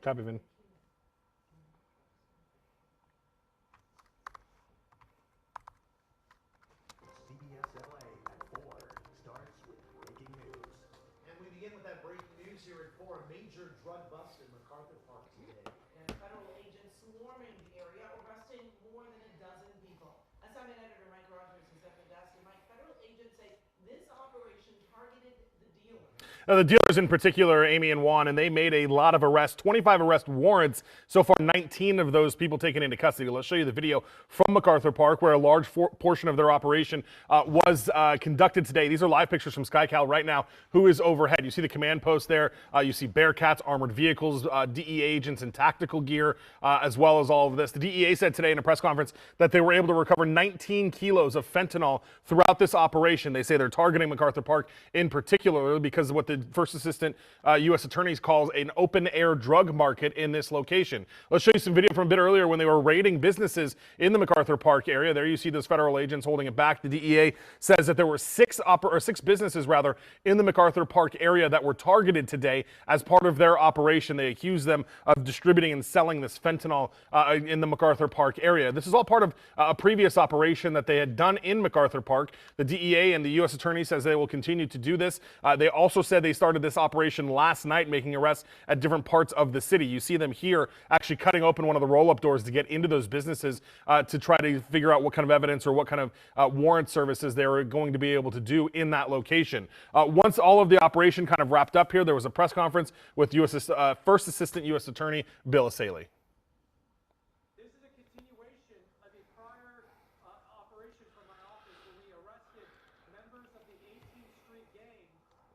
Copy, Vin. CBS LA at 4 starts with breaking news. And we begin with that breaking news here at 4. A major drug bust in MacArthur Park today. And federal agents swarming the area, arresting more than a dozen people. Assignment editor Mike Rogers is at the desk. And Mike, federal agents say this operation targeted the dealers. Now, the dealers in particular, Amy and Juan, and they made a lot of arrests, 25 arrest warrants. So far, 19 of those people taken into custody. Let's show you the video from MacArthur Park, where a large portion of their operation was conducted today. These are live pictures from SkyCal right now, who is overhead. You see the command post there. You see Bearcats, armored vehicles, DEA agents in tactical gear, as well as all of this. The DEA said today in a press conference that they were able to recover 19 kilos of fentanyl throughout this operation. They say they're targeting MacArthur Park in particular because of what the First Assistant U.S. Attorney calls an open-air drug market in this location. Let's show you some video from a bit earlier when they were raiding businesses in the MacArthur Park area. There you see those federal agents holding it back. The DEA says that there were six businesses in the MacArthur Park area that were targeted today as part of their operation. They accuse them of distributing and selling this fentanyl in the MacArthur Park area. This is all part of a previous operation that they had done in MacArthur Park. The DEA and the U.S. Attorney says they will continue to do this. They also said they started this operation last night, making arrests at different parts of the city. You see them here actually cutting open one of the roll-up doors to get into those businesses to try to figure out what kind of evidence or what kind of warrant services they were going to be able to do in that location. Once all of the operation kind of wrapped up here, there was a press conference with First Assistant U.S. Attorney Bill Asaley. This is a continuation of a prior operation from my office where we arrested members of the 18th Street gang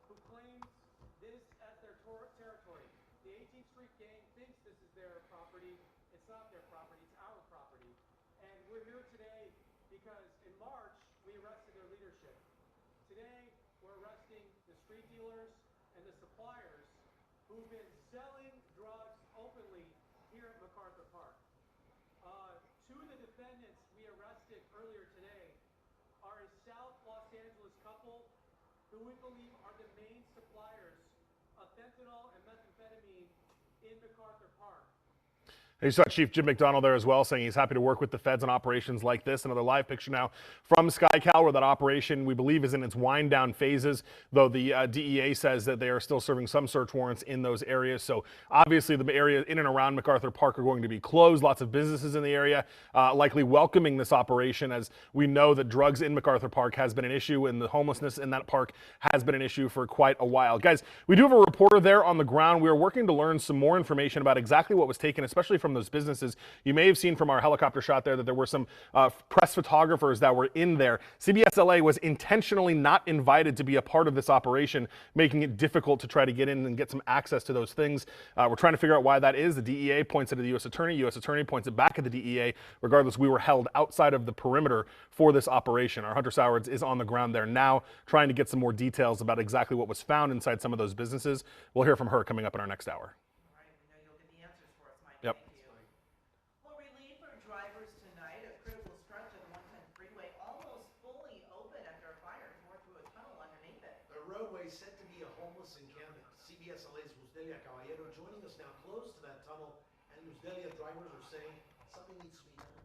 who claims this as their territory. The 18th Street gang thinks this is their property. It's not their property, it's our property. And we're here today because in March we arrested their leadership. Today we're arresting the street dealers and the suppliers who've been selling drugs openly here at MacArthur Park. Two of the defendants we arrested earlier today are a South Los Angeles couple who we believe are the main suppliers of fentanyl and methamphetamine in MacArthur Park. You saw Chief Jim McDonald there as well, saying he's happy to work with the feds on operations like this. Another live picture now from SkyCal, where that operation, we believe, is in its wind-down phases, though the DEA says that they are still serving some search warrants in those areas. So obviously the area in and around MacArthur Park are going to be closed. Lots of businesses in the area likely welcoming this operation, as we know that drugs in MacArthur Park has been an issue, and the homelessness in that park has been an issue for quite a while. Guys, we do have a reporter there on the ground. We are working to learn some more information about exactly what was taken, especially from those businesses. You may have seen from our helicopter shot there that there were some press photographers that were in there. CBS LA was intentionally not invited to be a part of this operation, making it difficult to try to get in and get some access to those things. We're trying to figure out why that is. The DEA points it at the U.S. Attorney. U.S. Attorney points it back at the DEA. Regardless, we were held outside of the perimeter for this operation. Our Hunter Sowards is on the ground there now, trying to get some more details about exactly what was found inside some of those businesses. We'll hear from her coming up in our next hour. All right, we know you'll get the answers for us, Mike. Yep. Thank you. Well, relief for drivers tonight. A critical stretch of the 110 freeway almost fully open after a fire tore through a tunnel underneath it. The roadway said to be a homeless encampment. CBS LA's Delia Caballero joining us now, close to that tunnel. And Delia, drivers are saying something needs to be done.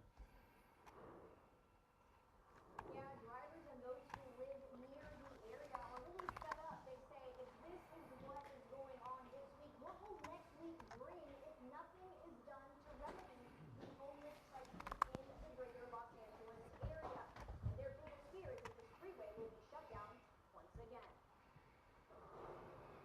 Yeah, drivers and those who live near the area are really fed up. They say if this is what is going on this week, what will next week bring if nothing is done to remedy the homeless crisis in the greater Los Angeles area? And their biggest fear is that this freeway will be shut down once again.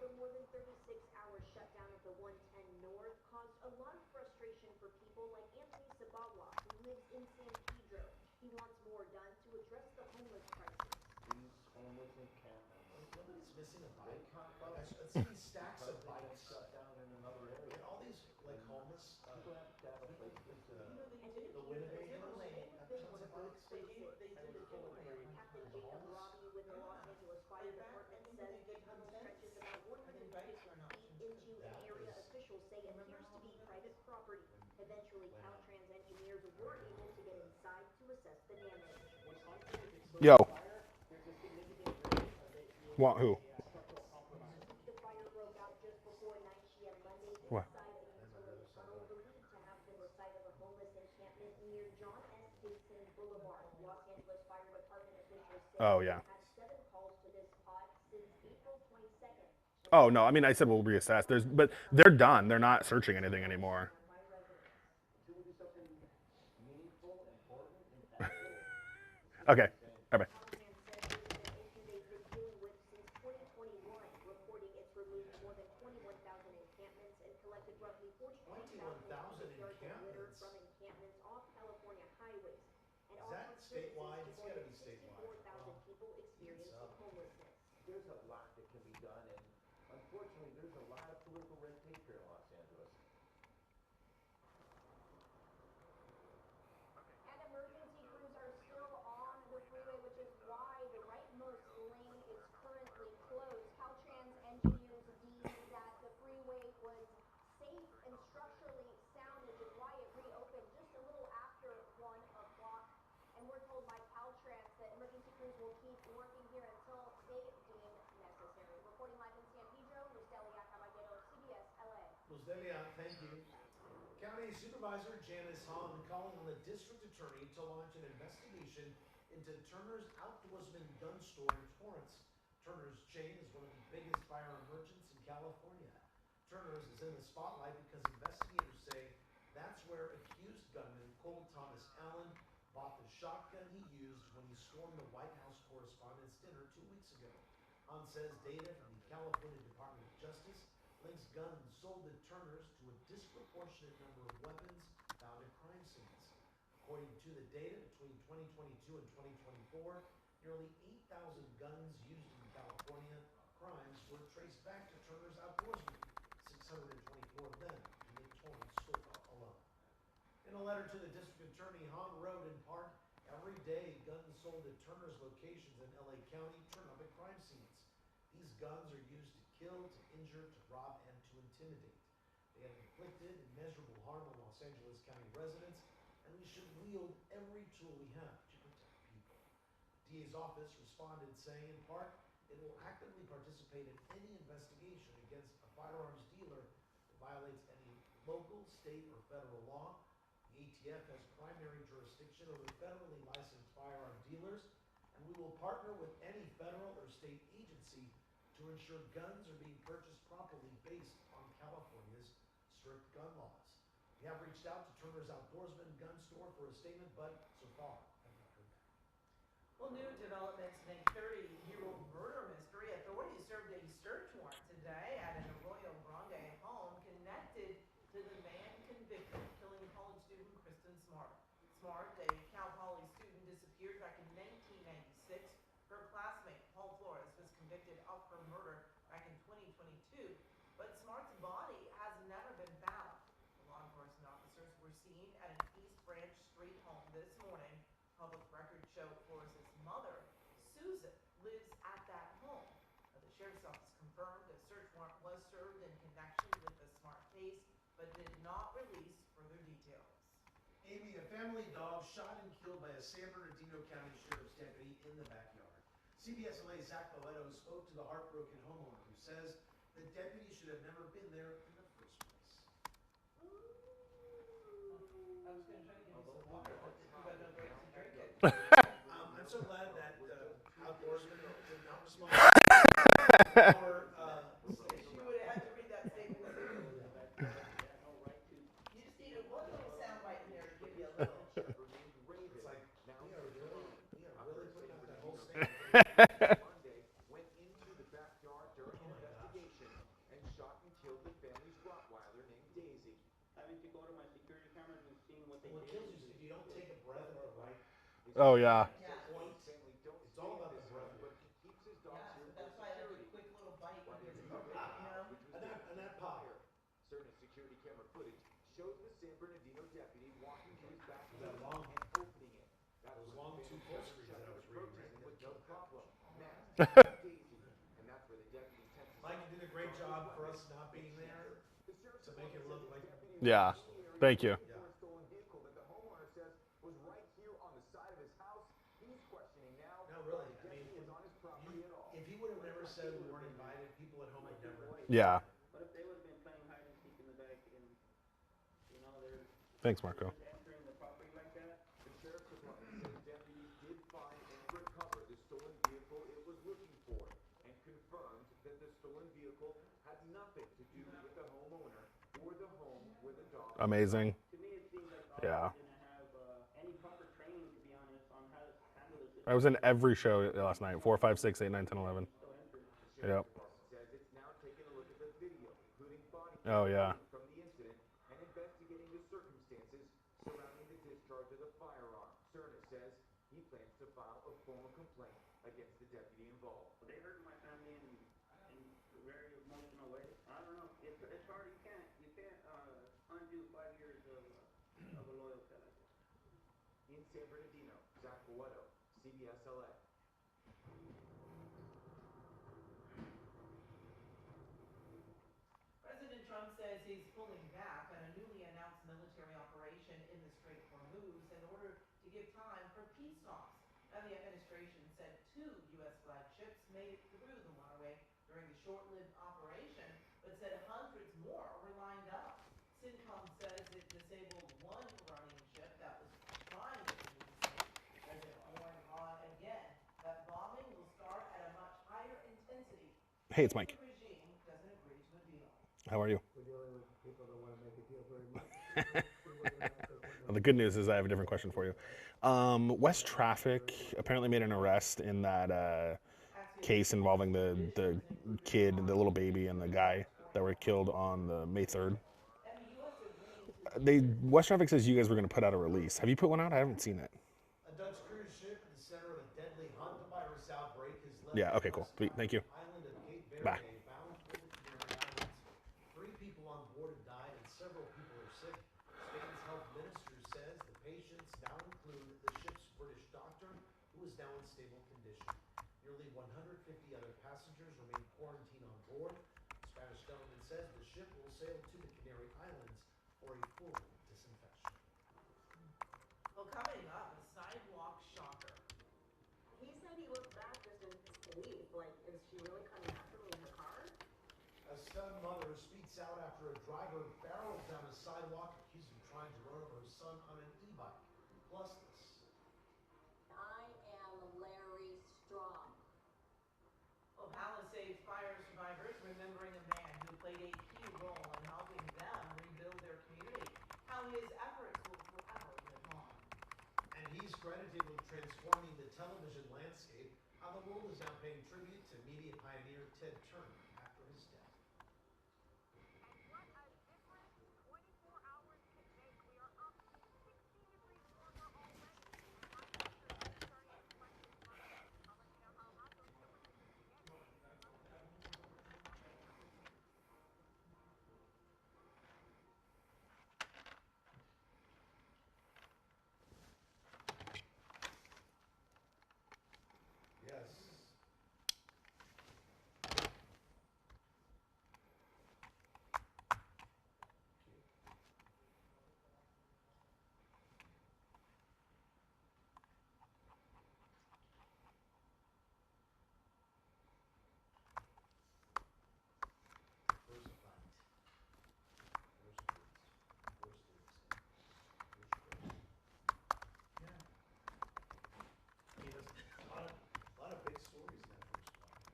The more than 36-hour shutdown of the 110 North caused a lot of frustration for people like Anthony Sabawa, who lives in San Pedro. He wants more done to address the homeless crisis. These homeless encampments. Nobody's missing a bike. I've seen stacks of bikes. Shut down in another area. And all these like homeless. People have to have a place to The Winnebago. They do the giveaway. Captain Jacob Robbie with the Los Angeles Fire Department says the tunnel stretches about 150 feet into an area officials say appears to be private property. Eventually, Caltrans engineers were able to get inside to assess the damage. Yo. Want who? The fire broke out just before 9 p.m. Monday What? inside a utility Oh, yeah. Had 7 calls to this spot since April 22nd. Oh, no. I mean, I said we'll reassess. But they're done. They're not searching anything anymore. By residents. Should we do something meaningful, important, impactful? Okay. Bye-bye. Caltrans says this is an issue they've been dealing with since 2021, reporting it's removed more than 21,000 encampments and collected roughly 42,000 21,000 yards of litter encampments? from encampments off California highways. And Is offered that services statewide? to It's more gotta than be statewide. 64,000 Wow. people experiencing up. homelessness. There's a lot that can be done, and unfortunately, there's a lot of political red tape here in Los Angeles. And emergency crews are still on the freeway, which is why the rightmost lane is currently closed. Caltrans engineers deemed that the freeway was safe and structurally sound, which is why it reopened just a little after 1 o'clock. And we're told by Caltrans that emergency crews will keep working here until they deem necessary. Reporting live in San Pedro, Lucelia Caballero, CBS LA. Luz Delia, thank you. County Supervisor Janice Hahn calling on the district attorney to launch an investigation into Turner's Outdoorsman gun store in Torrance. Turner's chain is one of the biggest firearm merchants in California. Turner's is in the spotlight because investigators say that's where accused gunman Cole Thomas Allen bought the shotgun he used when he stormed the White House Correspondents' Dinner 2 weeks ago. Hahn says data from the California Department of Justice links guns sold at Turner's to a disproportionate number of weapons found at crime scenes. According to the data between 2022 and 2024, nearly 8,000 guns used in California crimes were traced back to Turner's Outdoorsman, 624 of them in the Torrance store alone. In a letter to the district attorney, Hahn wrote in part, every day guns sold at Turner's locations in LA County turn up at crime scenes. These guns are used to kill, to injure, to rob, and to intimidate. They have inflicted immeasurable harm on Los Angeles County residents, and we should wield every tool we have to protect people. The DA's office responded saying, in part, it will actively participate in any investigation against a firearms dealer that violates any local, state, or federal law. The ATF has primary jurisdiction over federally licensed firearm dealers, and we will partner with any federal or state agency to ensure guns are being purchased properly based on California's strict gun laws. We have reached out to Turner's Outdoorsman gun store for a statement, but so far have not heard back. Well, new developments in a 30-year-old murder mystery. Authorities served a search warrant today at an Arroyo Grande home connected to the man convicted of killing college student Kristen Smart. Smart, a Cal Poly student, disappeared back in 1996. Her classmate, Paul Flores, was convicted of her murder back in 2022, but Smart's body has never been found. The law enforcement officers were seen at an East Branch Street home this morning. Public records show Flores' mother, Susan, lives at that home. The sheriff's office confirmed a search warrant was served in connection with the Smart case, but did not release further details. Amy, a family dog shot and killed by a San Bernardino County Sheriff's deputy in the backyard. CBS LA's Zach Boletto spoke to the heartbroken homeowner who says the deputy should have never been there in the first place. I was going to try to give you some water, but you got no breaks to drink it. I'm so glad that outdoorsman did not respond. Or, You would have had to read that statement too. You just needed one little soundbite in there to give you a little. it's like, we are really putting out that whole statement. Monday went into the backyard during an investigation and shot and killed the family's Rottweiler named Daisy. Having to go to my security cameras and seeing what they What did. kills you is if you don't take a breath at the right Oh, yeah. Yeah. point. Family don't It's all about the this breath. but he keeps his dogs Yeah, here but for that's why I like a security. quick little bite when you're you know? And that pop. Certain security camera footage shows the San Bernardino deputy walking to his back That door long- and opening it. That those was long when two the family post-screens shut that I was was reading, purchasing right? with no problem. Now, Daisy, and that's where the deputy tenses Mike, up. you did a great job for us not being there The sheriff's to make it look like. Yeah. Thank you. for a stolen vehicle that the homeowner says was right here on the side of his house. He's questioning now. No, really. why the I mean, deputy was on his property at all. if he would have never said we weren't invited, people at home would never. Yeah. What if they would have been playing hide and seek in the back and, you know, they're Thanks, Marco. just entering the property like that? The sheriff's department said deputies did find and recover the stolen Amazing. To me, it seems like Yeah. officers didn't have any proper training, to be honest, on how to handle the I was in situation. every show last night. 4, 5, 6, 8, 9, 10, 11. Still injured. The Yep. sheriff's department says it's now taking a look at the video, including body Oh, cam yeah. footage from the incident, and investigating the circumstances surrounding the discharge of the firearm. Cerna says he plans to file a formal complaint against the deputy involved. They hurt my family in a very emotional way. I don't know. It's hard. You can't undo 5 years of a loyal fellow. In San Bernardino, Zach Boeto, CBS LA. President Trump says he's pulling back on a newly announced military operation in the Strait of Hormuz in order to give time for peace talks. Now, the administration said 2 U.S. flagged ships made it through the waterway during the short-lived operation, but said hundreds more were lined up. CENTCOM says it disabled one running ship that was trying to leave the state. As it warned on again that bombing will start at a much higher intensity. Hey, it's Mike. The regime doesn't agree to a deal. How are you? We're dealing with people that want to make a deal very much. See whether or not they can Well, the good news is I have a different question for you. West Traffic apparently made an arrest in that case involving the kid, the little baby, and the guy that were killed on the May 3rd. West Traffic says you guys were going to put out a release. Have you put one out? I haven't seen it. A Dutch cruise ship in the center of a deadly hantavirus outbreak has left Yeah. Okay. the Cool. West Thank you. island of Cape Verde Bye. bound for the Canary Islands. 3 people on board have died and several people are sick. Spain's health minister says the patients now include the ship's British doctor, who is now in stable condition. Nearly 150 other passengers remain quarantined on board. The Spanish government says the ship will sail to the Canary Islands for a full disinfection. Well, coming up, a sidewalk shocker. He said he looked back just in disbelief. Like, is she really coming after me in her car? A stunned mother speaks out after a driver barreled down a sidewalk, accused of trying to run over her son on an e-bike. Plus this. I am Larry Strong. Well, Palisades fire survivors remembering a man who played a key role in helping them rebuild their community. How his efforts will forever live on. And he's credited with transforming the television landscape. How the world is now paying tribute to media pioneer Ted Turner after his death. What a difference 24 hours can make. We are up 16 degrees warmer already. And my temperature is starting to reflect this month. I'll let you know how hot those temperatures get. Yes. First fight. First words. First lyrics. First words. Yeah. He has a lot of big stories in that first fight.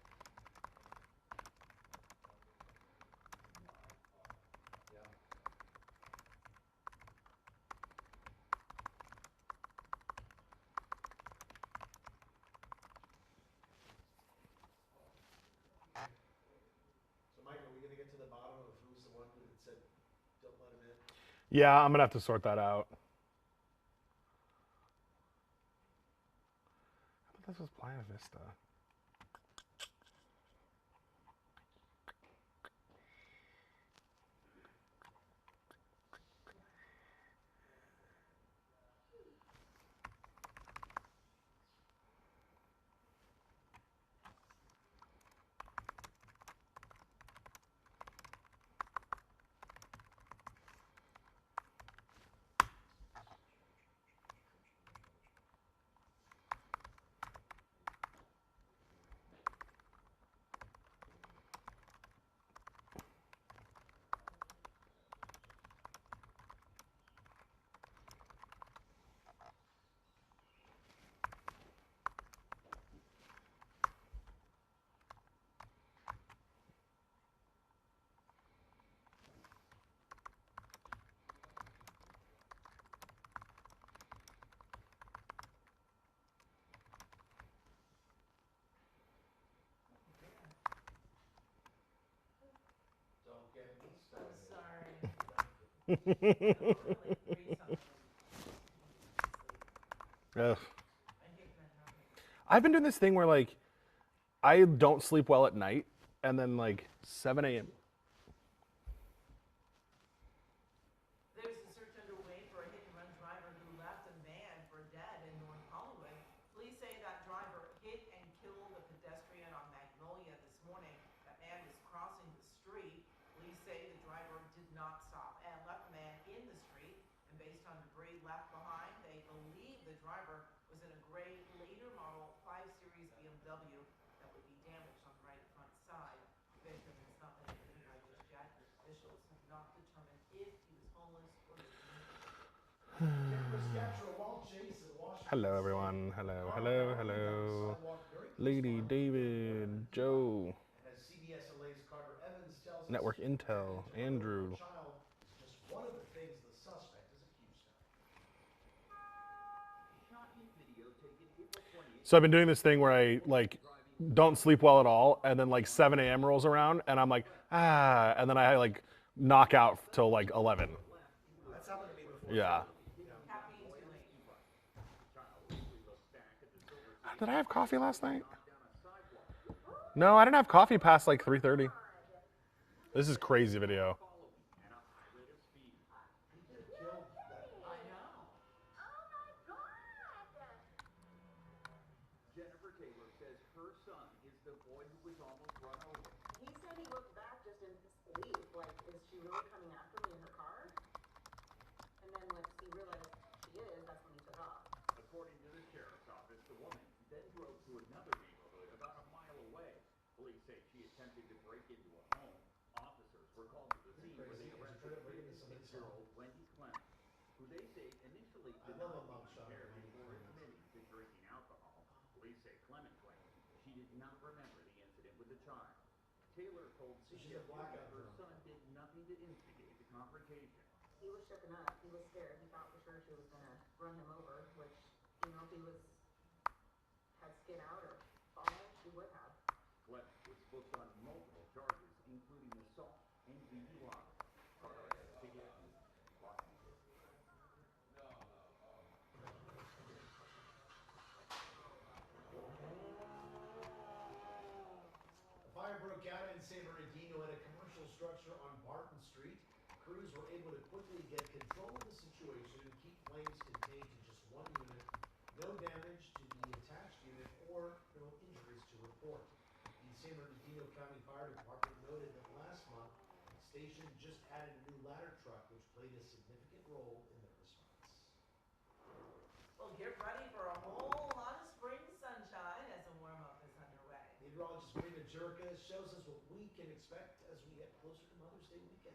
Yeah. So, Mike, are we going to get to the bottom of who's the one that said, don't let him in? Yeah, I'm gonna have to sort that out. I thought this was Playa Vista. Really free something. Ugh. I hate that happening. I've been doing this thing where like I don't sleep well at night, and then like 7 a.m. There's a search underway for a hit-and-run driver who left a man for dead in North Hollywood. Police say that driver hit and killed a pedestrian on Magnolia this morning. That man was crossing the street. Police say the driver did not stop and left the man in the street. And based on debris left behind, they believe the driver was in a gray later model 5 Series BMW that would be damaged on the right front side. The victim has not been identified just yet. Officials have not determined if he was homeless or living in the Cameras capture a wild chase in Washington. Hello, everyone. Hello, hello, hello. Lady, David, Joe, As CBS LA's Carter Evans tells us, Network Intel, Andrew. child is just one of the things the suspect is accused of. So I've been doing this thing where I like don't sleep well at all, and then like 7 a.m. rolls around, and I'm like, and then I like knock out till like 11. That's happened to me before. Yeah. caffeine too late. Did I have coffee last night? No, I didn't have coffee past like 3:30. This is crazy video. I know. Jennifer Taylor says her son is the boy who was almost run over. He said he looked back just in disbelief, like, is she really coming after me in her car? And then once he realized she is, that's when he took off. According to the sheriff's office, the woman then drove to another neighborhood about a mile away. Police say she attempted to break into a home. Officers were called to the scene where they arrested 56-year-old Wendy Clement, who they say initially denied being impaired before admitting to drinking alcohol. Police say Clement claimed she did not remember the incident with the child. Taylor told CBS that her son did nothing to instigate the confrontation. He was shooken up. He was scared. He thought for sure she was gonna run him over, which, you know, if he had skid out or fallen, she would have. Clement was booked on multiple charges, including assault and DUI. Carter Evans, CBS News, Los Angeles. A fire broke out in San Bernardino at a commercial structure on Barton Street. Crews were able to quickly get control of the situation and keep flames contained to just one unit. No damage to the attached unit or no injuries to report. The San Bernardino County Fire Department noted that last month, the station just added a new ladder truck, which played a significant role in their response. Well, get ready for a whole lot of spring sunshine as a warm-up is underway. Meteorologist Marina Jurka shows us what we can expect as we get closer to Mother's Day weekend.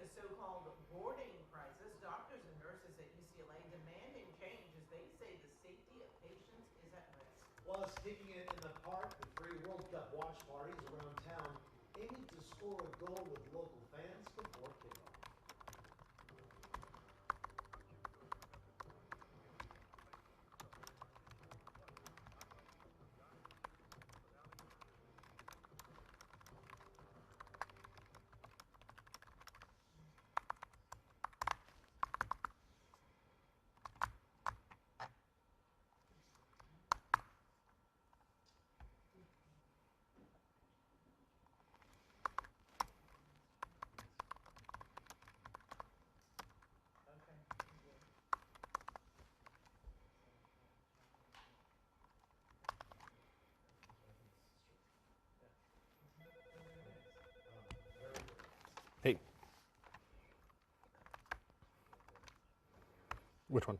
the so-called boarding crisis, doctors and nurses at UCLA demanding change as they say the safety of patients is at risk. Plus, kicking it in the park, the free World Cup watch parties around town aiming to score a goal with local fans before kickoff. Hey. Which one?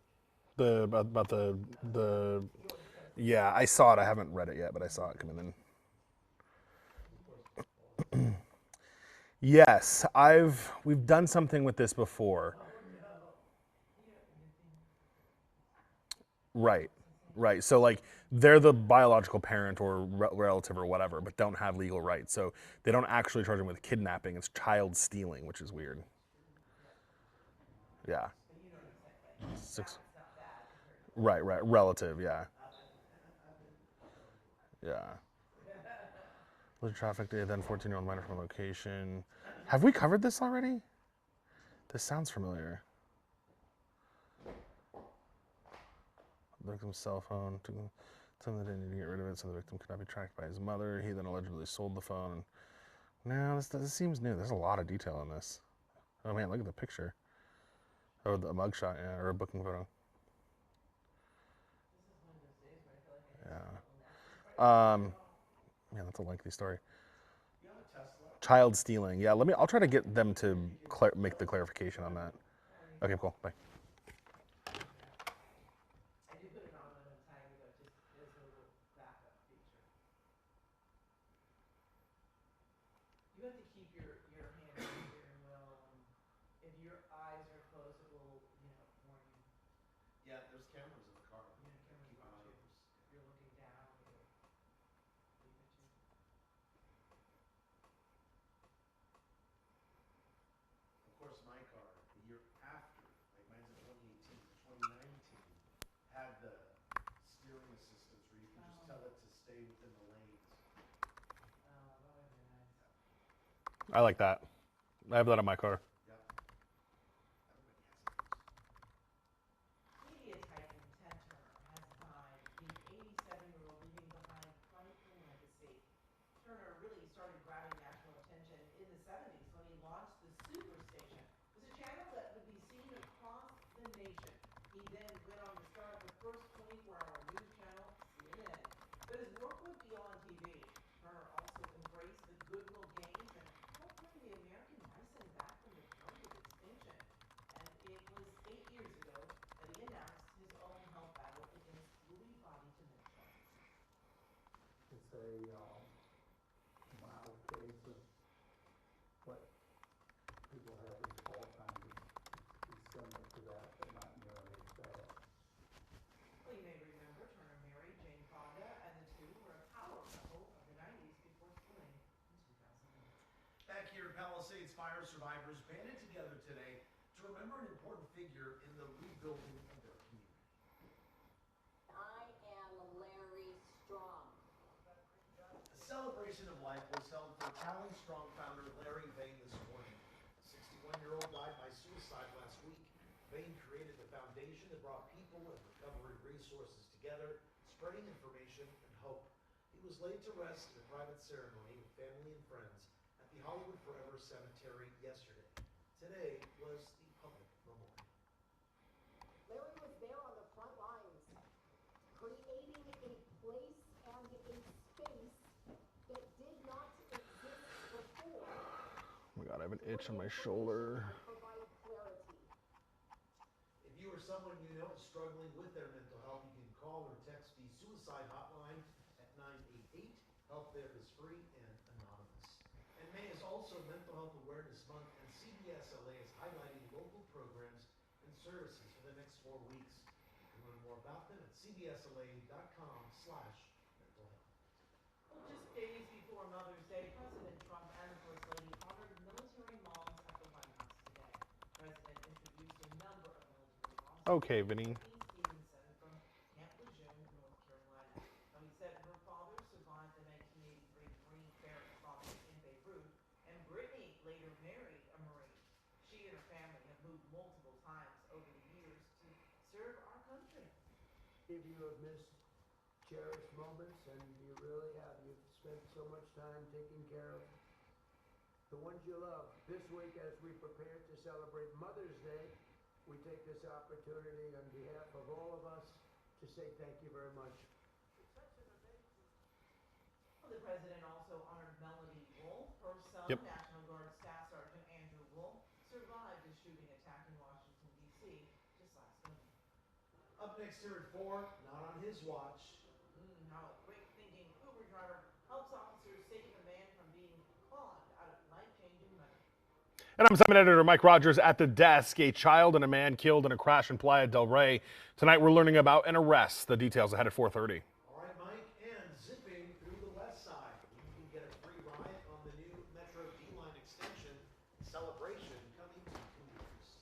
The about the yeah, I saw it. I haven't read it yet, but I saw it coming in. Yes, we've done something with this before. Right. Right. So like they're the biological parent or relative or whatever, but don't have legal rights. So they don't actually charge them with kidnapping. It's child stealing, which is weird. Yeah. Six. Right. Right. Relative. Yeah. Yeah. Live traffic day, then 14-year-old minor from a location. Have we covered this already? This sounds familiar. The victim's cell phone. Something that didn't need to get rid of it, so the victim could not be tracked by his mother. He then allegedly sold the phone. No, this seems new. There's a lot of detail in this. Oh man, look at the picture. Or the mugshot, yeah, or a booking photo. Yeah. Yeah, that's a lengthy story. Child stealing. Yeah, I'll try to get them to make the clarification on that. Okay, cool. Bye. I do put it on when I'm tired though, just as a little backup feature. You have to keep your hand on the steering wheel, and if your eyes are closed, it will, warn you. Yeah, there's cameras in the car. Yeah, cameras Keep an watch eye you. on those. If you're looking down, it'll beep at you. Of course, my car, the year after, like mine's a 2018, 2019, had the steering assistance where you can just tell it to stay within the lanes. Oh, that would be nice. I like that. I have that on my car. Yep. Everybody has those. Media tycoon Ted Turner has died, the 87-year-old leaving behind quite a legacy. Turner really started grabbing national attention in the 70s when he launched the Superstation. It was a channel that would be seen across the nation. He then went on to start the first 24-hour news channel, CNN. But his work went beyond TV. Turner also embraced the Goodwill Games and helped bring the American bison back from the brink of extinction. And it was 8 years ago that he announced his own health battle against Lewy body dementia. It's a mild case of what people have is Alzheimer's. It's similar to that, but not nearly as bad. Well, you may remember Turner married Jane Fonda, and the two were a power couple of the 90s before splitting in 2008. Back here in Palisades, fire survivors banded together today to remember an important figure in the rebuilding of their community. I am Larry Strong. A celebration of life was held for Talent Strong founder Larry Bain this morning. The 61-year-old died by suicide last week. Bain created the foundation that brought people and recovery resources together, spreading information and hope. He was laid to rest in a private ceremony with family and friends at the Hollywood Forever Cemetery yesterday. Today was the public memorial. Larry was there on the front lines, creating a place and a space that did not exist before. Oh my god, I have an itch on my shoulder. Provide clarity. If you or someone you know is struggling with their mental health, you can call or text the suicide hotline at 988. Help there is free and anonymous. And May is also Mental Health Awareness Month, and CBSLA is highlighting local programs and services for the next 4 weeks. You can learn more about them at cbsla.com/mental health. Well, just days before Mother's Day, President Trump and the First Lady honored military moms at the White House today. The president introduced a number of military moms. Okay, Vinny. Stevenson from Camp Lejeune, North Carolina. Now, he said her father survived the 1983 Marine barracks bombing in Beirut, and Brittany later married a Marine. She and her family have moved multiple times over the years to serve our country. If you have missed cherished moments, and you really have, you've spent so much time taking care of the ones you love. This week, as we prepare to celebrate Mother's Day, we take this opportunity on behalf of all of us to say thank you very much. Well, the president also honored Melody Wolf. Her son, Yep. National Guard Staff Sergeant Andrew Wolf, survived a shooting attack in Washington, D.C. just last month. Up next here at 4, not on his watch. How a quick-thinking Uber driver helps officers save a man from being conned out of life-changing money. And I'm 7 editor Mike Rogers at the desk. A child and a man killed in a crash in Playa del Rey. Tonight we're learning about an arrest. The details ahead at 4:30. All right, Mike, and zipping through the west side. You can get a free ride on the new Metro D-Line extension celebration coming to commuters.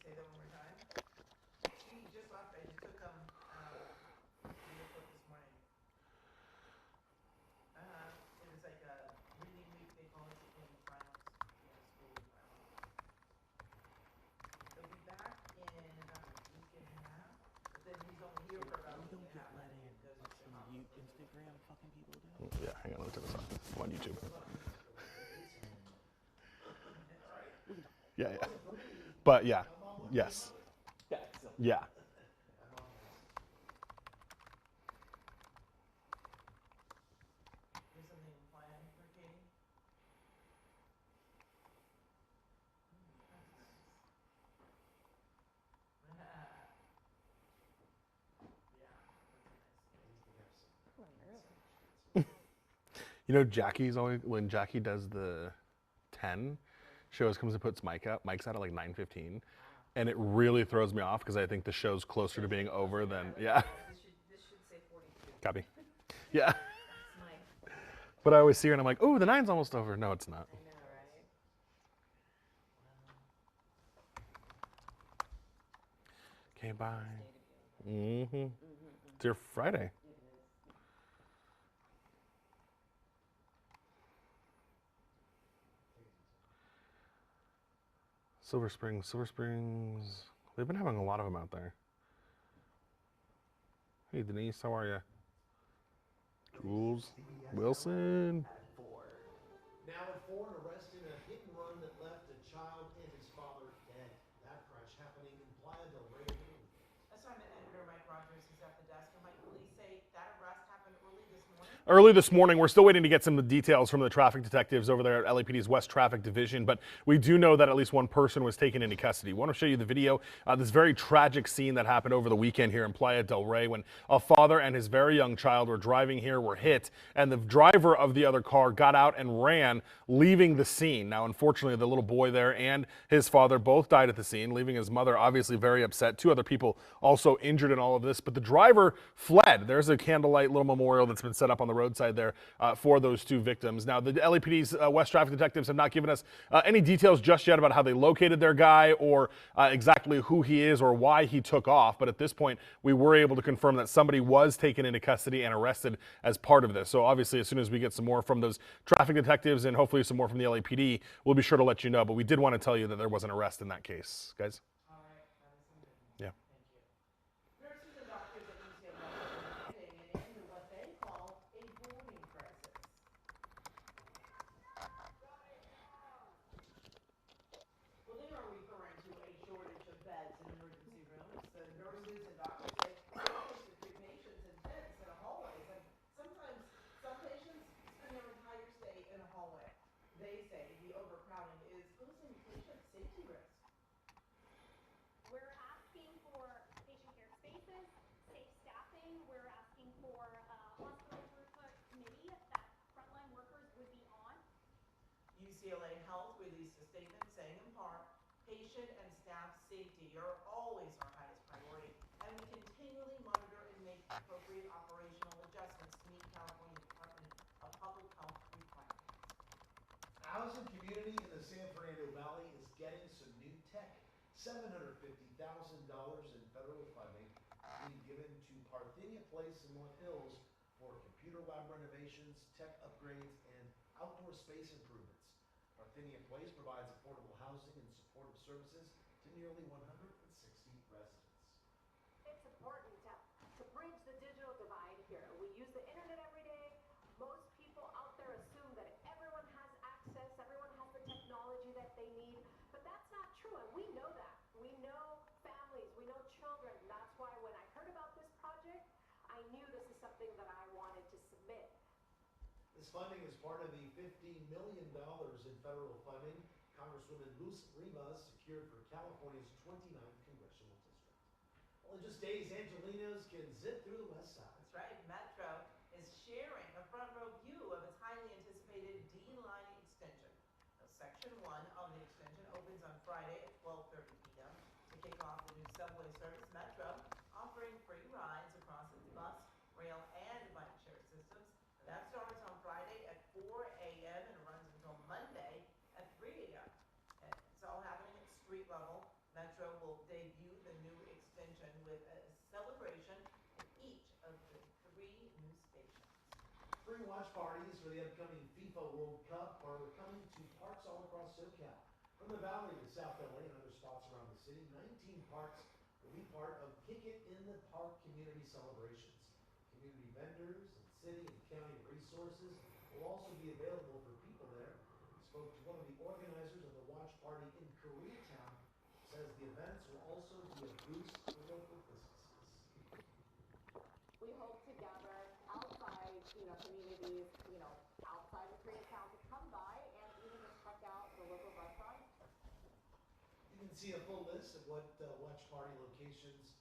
Say that one more time. He just left. I just took him real quick this morning. It was like a reading week. They call it in finals. School finals. He'll be back in about a week and a half. But then he's only here for about a week and a half. Instagram fucking people do. Yeah, hang on, let me turn this on. I'm on YouTube. Yeah, yeah. But yeah, yes. Yeah. There's something planned for Katie? You know, Jackie's always, when Jackie does the 10, she always comes and puts Mike's out at like 9:15. And it really throws me off because I think the show's closer to being over than, yeah. This should say 42. Copy. Yeah. That's Mike. But I always see her and I'm like, oh, the 9's almost over. No, it's not. I know, right? Okay, bye. Mm-hmm. It's your Friday. Silver Springs. They've been having a lot of them out there. Hey, Denise, how are you? Jules Wilson. Now at 4, an arrest in a hit and run that left a child and his father dead. That crash happening in Playa del Rey. Assignment editor Mike Rogers is at the desk. And Mike, police say that arrest happened early this morning. Early this morning, we're still waiting to get some details from the traffic detectives over there at LAPD's West Traffic Division, but we do know that at least one person was taken into custody. I want to show you the video, this very tragic scene that happened over the weekend here in Playa del Rey when a father and his very young child were driving here, were hit, and the driver of the other car got out and ran, leaving the scene. Now, unfortunately, the little boy there and his father both died at the scene, leaving his mother obviously very upset. 2 other people also injured in all of this, but the driver fled. There's a candlelight little memorial that's been set up on the roadside there for those two victims. Now, the LAPD's West Traffic Detectives have not given us any details just yet about how they located their guy or exactly who he is or why he took off. But at this point, we were able to confirm that somebody was taken into custody and arrested as part of this. So obviously, as soon as we get some more from those traffic detectives and hopefully some more from the LAPD, we'll be sure to let you know. But we did want to tell you that there was an arrest in that case, guys. All right, that is some good news. Yeah. Thank you. Nurses and doctors at UCLA are demanding an end to what they call a boarding crisis. Well, they are referring to a shortage of beds in emergency rooms. The nurses and doctors say they're forced to treat patients in tents in hallways, and sometimes some patients spend their entire stay in a hallway. They say the overcrowding is posing patient safety risks. We're asking for patient care spaces, safe staffing. We're asking for a hospital throughput committee that frontline workers would be on. UCLA Health released a statement saying in part, patient and staff safety are always our highest priority, and we continually monitor and make appropriate operational adjustments to meet California Department of Public Health requirements. Housing community in the San Fernando Valley is getting some new tech. $750,000 in federal funding being given to Parthenia Place in North Hills for computer lab renovations, tech upgrades, and outdoor space improvements. Parthenia Place provides affordable housing and supportive services to nearly 160 residents. It's important to bridge the digital divide here. We use the internet every day. Most people out there assume that everyone has access, everyone has the technology that they need, but that's not true, and we know that. We know families, we know children. That's why when I heard about this project, I knew this is something that I wanted to submit. This funding is part of the $50 million in federal funding Congresswoman Luz Rivas secured for California's 29th congressional district. Well, in just days, Angelinos can zip through the west side. That's right, Metro is sharing a front row view of its highly anticipated D-line extension. Now, Section 1 of the extension opens on Friday at 12:30 p.m. To kick off the new subway service, Metro offering free rides across its bus, rail, and bike share systems. That starts on Friday at 4 a.m. and runs until Monday at 3 a.m. And it's all happening at street level. Metro will debut the new extension with a celebration at each of the 3 new stations. Free watch parties for the upcoming FIFA World Cup are coming to parks all across SoCal. From the Valley to South LA and other spots around the city, 19 parks will be part of Kick It in the Park community celebrations. Community vendors and city and county resources will also be available for people there. We spoke to one of the organizers of the watch party in Koreatown, says the events will also be a boost for local businesses. We hope to gather outside, communities, outside of Koreatown to come by and even just check out the local restaurants. You can see a full list of what watch party locations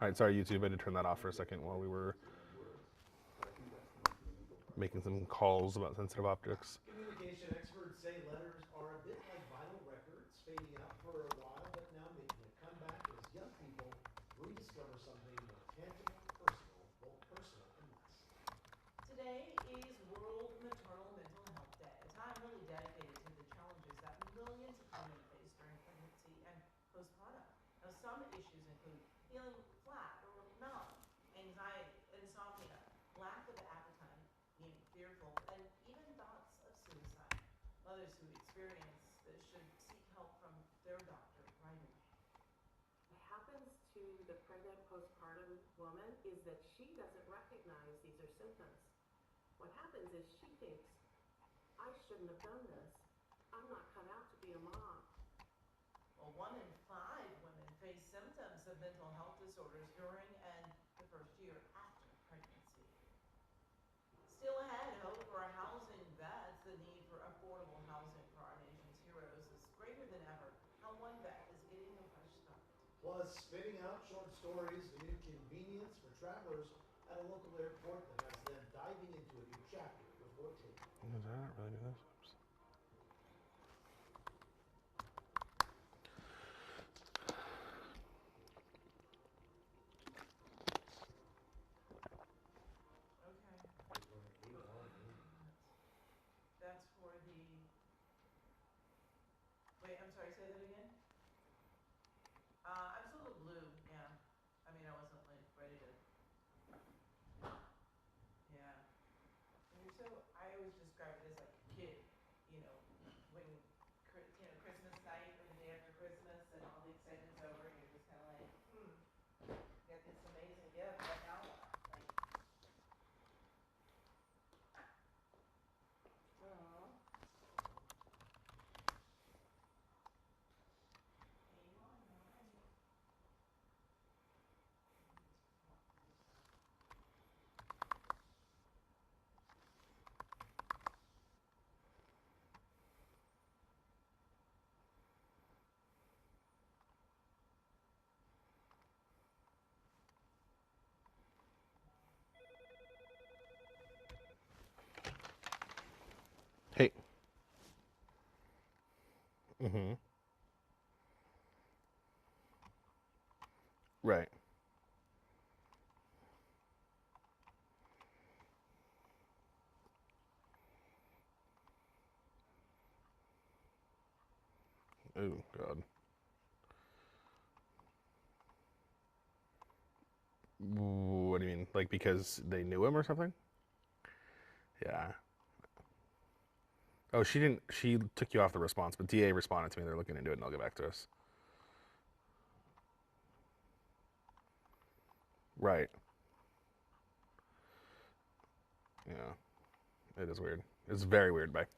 All right, sorry, YouTube. I had to turn that off for a second while we were making some calls about sensitive objects. Communication experts say letters are a bit like vinyl records, fading out for a while, but now making a comeback as young people rediscover something more tangible, personal, both personal and less. Today is World Maternal Mental Health Day, a time really dedicated to the challenges that millions of women face during pregnancy and postpartum. Now, some issues include feeling flat or numb, anxiety, insomnia, lack of appetite, being fearful, and even thoughts of suicide. Mothers who experience this should seek help from their doctor right away. What happens to the pregnant postpartum woman is that she doesn't recognize these are symptoms. What happens is she thinks, I shouldn't have done this. I'm not cut out to be a mom. Well, 1 in 5 women face symptoms of mental health disorders during and the first year after pregnancy. Still ahead, hope for housing vets. The need for affordable housing for our nation's heroes is greater than ever. How one vet is getting a fresh start. Plus, spitting out short stories, a new convenience for travelers at a local airport that has them diving into a new chapter before takeoff. Did I not really do this? Oops. That's for the, wait, I'm sorry, say that again? I'm still the blue, yeah. I mean, I wasn't like ready to, yeah. And you're so, I always describe it as like a kid, you know, when, Christmas night or the day after Christmas and all the excitement's over and you're just kind of like, got this amazing gift, but now what? Like, aw. Hey. Mm-hmm. Right. Oh, God. What do you mean? Like because they knew him or something? Yeah. Oh, she didn't. She took you off the response, but DA responded to me. They're looking into it, and they'll get back to us. Right. Yeah. It is weird. It's very weird, Beck.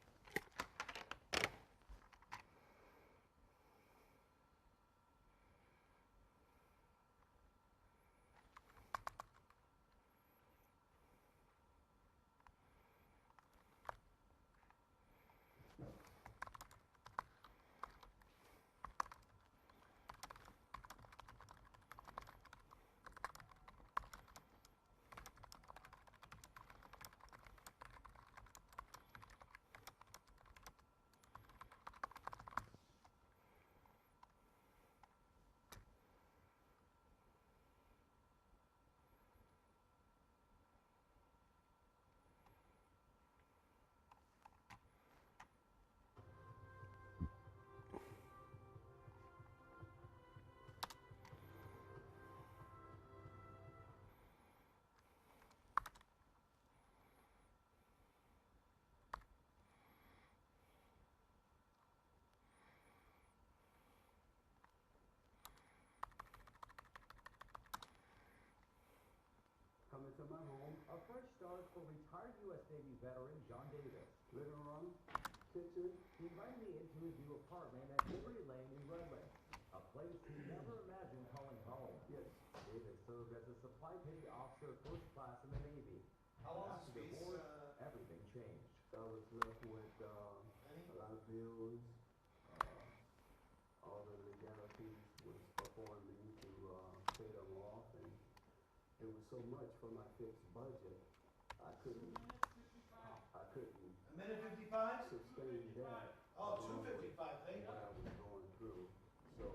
Coming to my home, a fresh start for retired U.S. Navy veteran John Davis. Living room, kitchen. He invited me into his new apartment at Liberty Lane in Redland, a place he never imagined calling home. Yes, Davis served as a supply petty officer first class in the Navy. How long After is divorce, space? everything changed. I was left with a lot of bills. All the legalities was before me to pay them off, and it was so much for my fixed budget, I couldn't A minute 55? sustain that. Oh, along with 2:55, thank what you. I was going through. So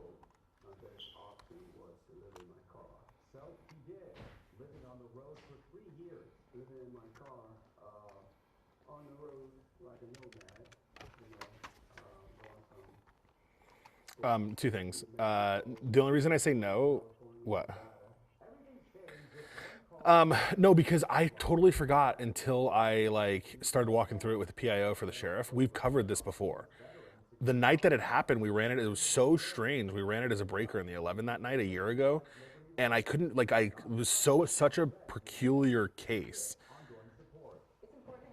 my best option was to live in my car. So he did, living on the road for 3 years, living in my car, on the road like a nomad, you know, going from Two things. The only reason I say no, what? No, because I totally forgot until I like started walking through it with the PIO for the sheriff. We've covered this before. The night that it happened, we ran it. It was so strange. We ran it as a breaker in the 11 that night a year ago, and I couldn't like. It was such a peculiar case.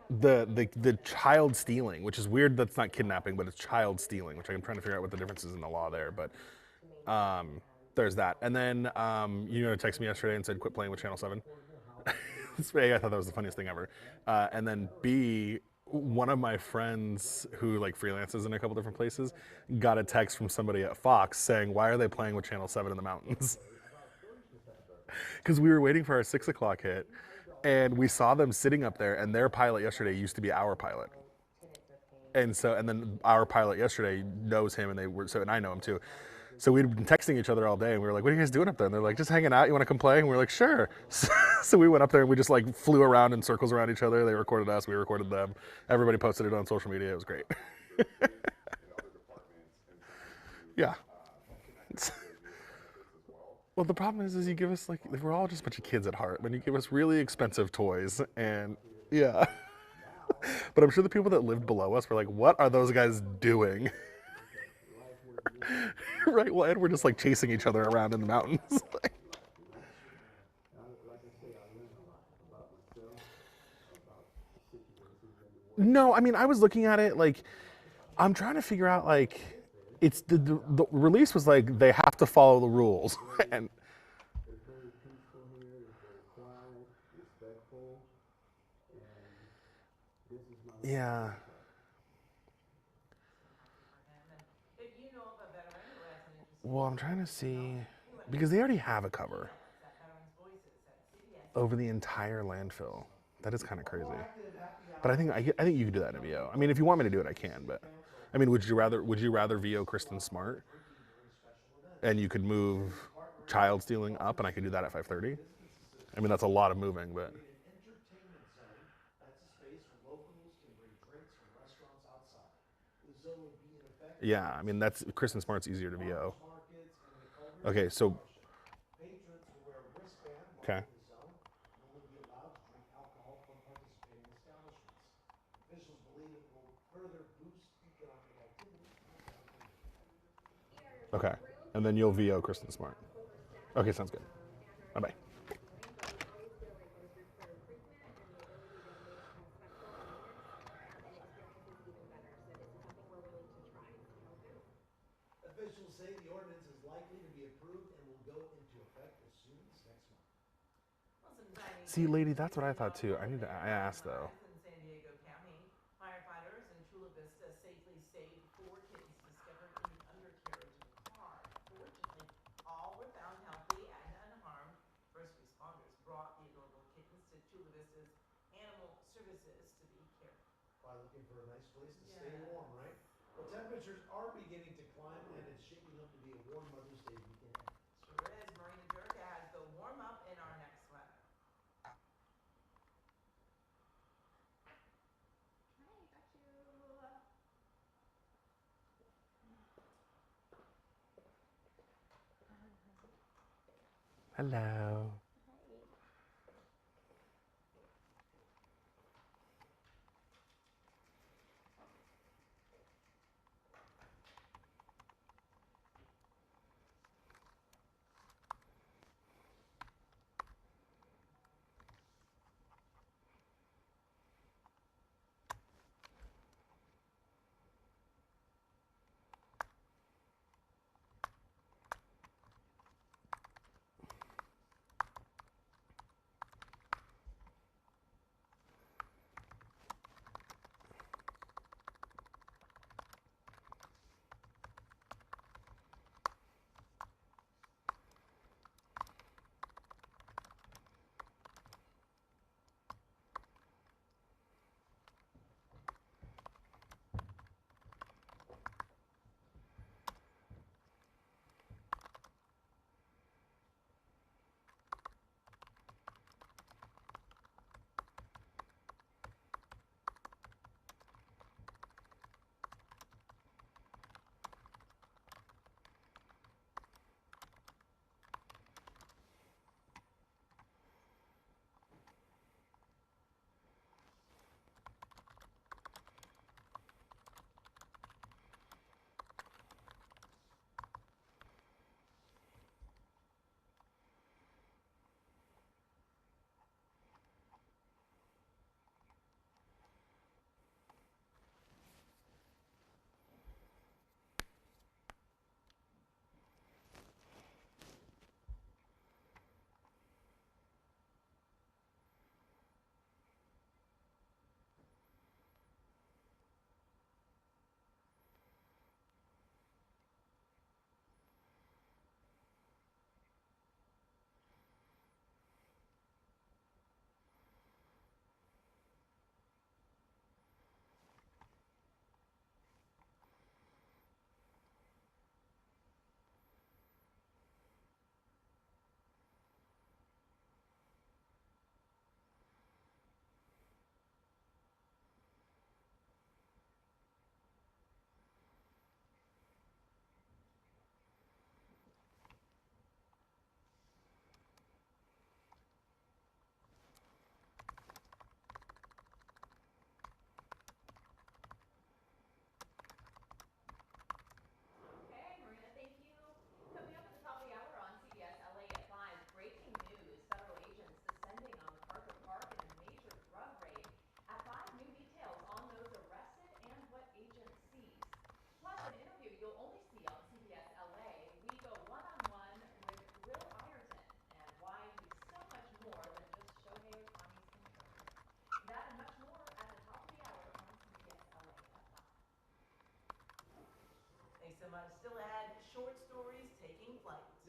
The child stealing, which is weird. That's not kidnapping, but it's child stealing, which I'm trying to figure out what the difference is in the law there. But there's that. And then texted me yesterday and said quit playing with Channel 7. A, I thought that was the funniest thing ever. And then B, one of my friends who like freelances in a couple different places got a text from somebody at Fox saying, why are they playing with Channel 7 in the mountains? Because we were waiting for our 6 o'clock hit and we saw them sitting up there, and their pilot yesterday used to be our pilot. And then our pilot yesterday knows him, and and I know him too. So we'd been texting each other all day, and we were like, what are you guys doing up there? And they're like, just hanging out. You want to come play? And we were like, sure. So we went up there, and we just like flew around in circles around each other. They recorded us. We recorded them. Everybody posted it on social media. It was great. Yeah. Well, the problem is you give us like, we're all just a bunch of kids at heart. When you give us really expensive toys, and yeah. But I'm sure the people that lived below us were like, what are those guys doing? Right, well, and we're just like chasing each other around in the mountains. like I say, I learned a lot about myself, about situations in the world. No, I mean, I was looking at it like, I'm trying to figure out like, it's the release was like, they have to follow the rules. And It's very peaceful here, it's very quiet, respectful, and this is my yeah. If you know of a veteran who has an interest in Well, I'm trying to see, because they already have a cover that Veterans Voices at CBS. over the entire landfill. That is kind of crazy. But I think you could do that in a VO. I mean, if you want me to do it, I can. But I mean, would you rather VO Kristen Smart, and you could move child stealing up, and I could do that at 5:30? I mean, that's a lot of moving, but An entertainment zone. That's a space where locals can bring drinks from restaurants outside. The zone would be in effect. yeah, I mean, that's Kristen Smart's easier to VO. Markets and the Culver Okay, so patrons will wear a wristband okay. marking the zone and only be allowed to drink alcohol from participating establishments. Officials believe it will further boost economic activity. Okay, and then you'll VO Kristen Smart. Okay, sounds good. Bye-bye. Officials say the ordinance is likely to be approved and will go into effect as soon as next month. See, lady, that's what I thought too. I asked though. In San Diego County, firefighters in Chula Vista safely saved 4 kittens discovered in the undercarriage of a car. Fortunately, all were found healthy and unharmed. First responders brought the adorable kittens to Chula Vista's Animal Services to be cared for. Probably looking for a nice place to stay warm, right? Well, temperatures are beginning to climb, and it's shaping up to be a warm Mother's Day weekend. Sure is. Marina Durka has the warm up in our next weather. Hello.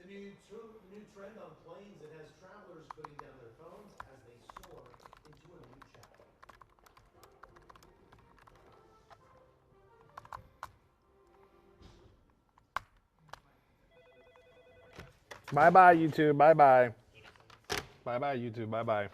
The new trend on planes, it has travelers putting down their phones as they soar into a new chapter. Bye bye, YouTube. Bye bye. Bye bye, YouTube. Bye bye.